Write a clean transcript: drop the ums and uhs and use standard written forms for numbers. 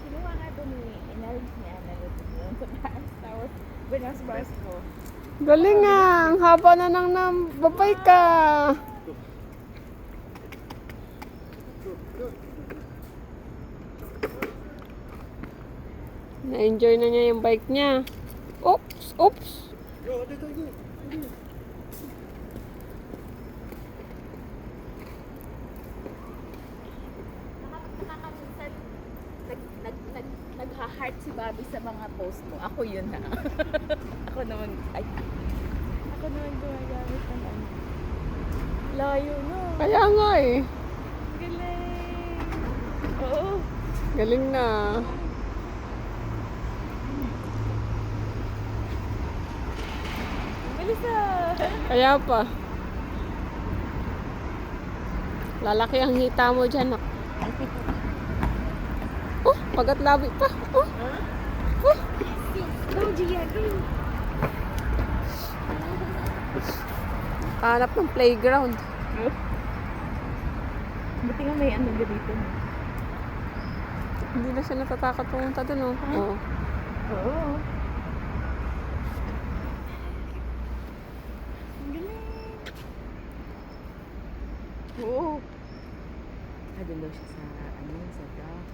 Kinuha nga ito ni inalis niya na ito sa taas. Tapos, binasbas ko. Galing nga. Ang haba na nang nababay ka. Na-enjoy na niya yung bike niya. Oops! Oops! Nakakaminsan, nagha-heart si Bobby sa mga post mo. Ako yun ha. Ako naman gumagamit ng ano. Layo no. Kaya nga eh. Galing. Oo. Galing na. Bilis ah. Kaya pa. Lalaki ang hita mo dyan. Oh, pagat labi pa. Oh. Oh. Go, Gia, go. Hanap ng playground. Buti nga may ano ganito. Hindi na siya natatakot pumunta dun, oh. Oh. Oo. Ang galing. Oo. Ah, doon daw siya sa, ano, sa dock.